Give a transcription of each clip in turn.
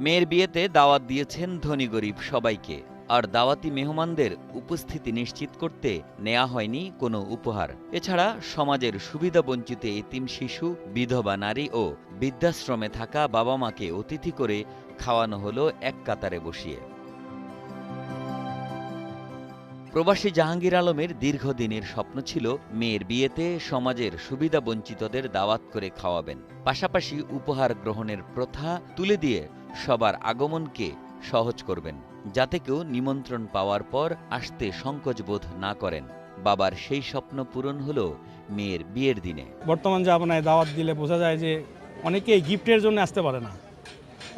মেয়ের বিয়েতে দাওয়াত দিয়েছেন ধনী গরিব সবাইকে, আর দাওয়াতি মেহমানদের উপস্থিতি নিশ্চিত করতে নেওয়া হয়নি কোনো উপহার। এছাড়া সমাজের সুবিধাবঞ্চিত এতিম শিশু, বিধবা নারী ও বৃদ্ধাশ্রমে থাকা বাবা মাকে অতিথি করে খাওয়ানো হলো এক কাতারে বসিয়ে। প্রবাসী জাহাঙ্গীর আলমের দীর্ঘদিনের স্বপ্ন ছিল মেয়ের বিয়েতে সমাজের সুবিধাবঞ্চিতদের দাওয়াত করে খাওয়াবেন, পাশাপাশি উপহার গ্রহণের প্রথা তুলে দিয়ে সবার আগমনকে সহজ করবেন, যাতে কেউ নিমন্ত্রণ পাওয়ার পর আসতে সংকোচ বোধ না করেন। বাবার সেই স্বপ্ন পূরণ হলো মেয়ের বিয়ের দিনে। বর্তমান জামানায় দাওয়াত দিলে বোঝা যায় যে অনেকেই গিফটের জন্য আসতে পারে না।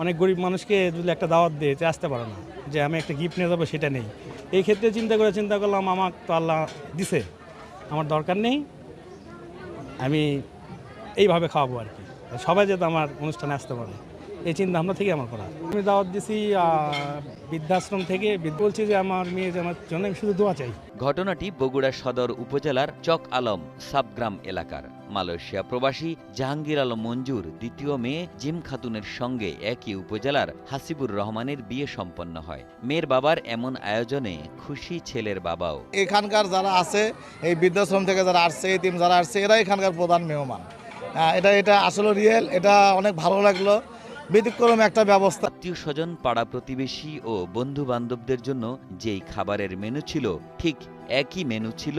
অনেক গরিব মানুষকে যদি একটা দাওয়াত দিয়ে আসতে পারে না, যে আমি একটা গিফট নিয়ে যাবো সেটা নেই। এই ক্ষেত্রে চিন্তা করলাম আমার তো আল্লাহ দিছে, আমার দরকার নেই, আমি এইভাবে খাওয়াবো আর কি, সবাই যাতে আমার অনুষ্ঠানে আসতে পারে, এই চিন্তা ভাবনা থেকে আমার করা। আমি দাওয়াত দিছি বৃদ্ধাশ্রম থেকে। বলছি যে আমার মেয়ে আমার জন্য আমি শুধু দোয়া চাই। ঘটনাটি বগুড়া সদর উপজেলার চক আলম সাবগ্রাম এলাকার। মালয়েশিয়া প্রবাসী জাহাঙ্গীর আলম মঞ্জুর দ্বিতীয় মেয়ে জিম খাতুনের সঙ্গে একই উপজেলার হাসিবুর রহমানের বিয়ে সম্পন্ন হয়। মেয়ের বাবার এমন আয়োজনে খুশি ছেলের বাবাও। এখানকার যারা আছে, এই বৃদ্ধাশ্রম থেকে যারা আসছে, এতিম যারা আসছে, এরা এখানকার প্রধান মেহমান। এটা আসলে রিয়েল, এটা অনেক ভালো লাগলো। ব্যতিক্রম একটা ব্যবস্থা। আত্মীয় স্বজন, পাড়া প্রতিবেশী ও বন্ধু বান্ধবদের জন্য যেই খাবারের মেনু ছিল, ঠিক একই মেনু ছিল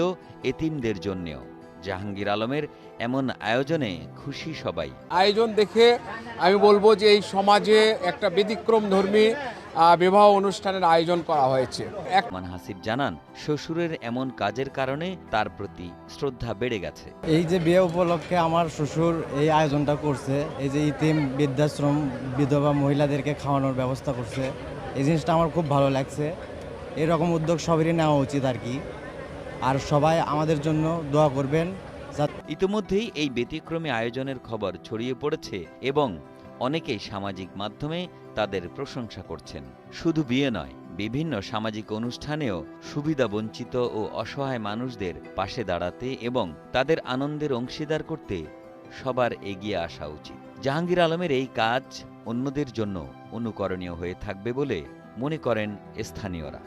এতিমদের জন্যেও। জাহাঙ্গীর আলমের এমন আয়োজনে খুশি সবাই। আয়োজন দেখে আমি বলবো যে এই সমাজে একটা ব্যতিক্রম ধর্মী বিবাহ অনুষ্ঠানের আয়োজন করা হয়েছে। মান হাসিব জানান, শ্বশুরের এমন কাজের কারণে তার প্রতি শ্রদ্ধা বেড়ে গেছে। এই যে বিয়ে উপলক্ষে আমার শ্বশুর এই আয়োজনটা করছে, এই যে ইতিম, বৃদ্ধাশ্রম, বিধবা মহিলাদেরকে খাওয়ানোর ব্যবস্থা করছে, এই জিনিসটা আমার খুব ভালো লাগছে। এরকম উদ্যোগ সবারই নেওয়া উচিত আর কি। আর সবাই আমাদের জন্য দোয়া করবেন। ইতিমধ্যেই এই ব্যতিক্রমী আয়োজনের খবর ছড়িয়ে পড়েছে এবং অনেকেই সামাজিক মাধ্যমে তাদের প্রশংসা করছেন। শুধু বিয়ে নয়, বিভিন্ন সামাজিক অনুষ্ঠানেও সুবিধাবঞ্চিত ও অসহায় মানুষদের পাশে দাঁড়াতে এবং তাদের আনন্দের অংশীদার করতে সবার এগিয়ে আসা উচিত। জাহাঙ্গীর আলমের এই কাজ অন্যদের জন্য অনুকরণীয় হয়ে থাকবে বলে মনে করেন স্থানীয়রা।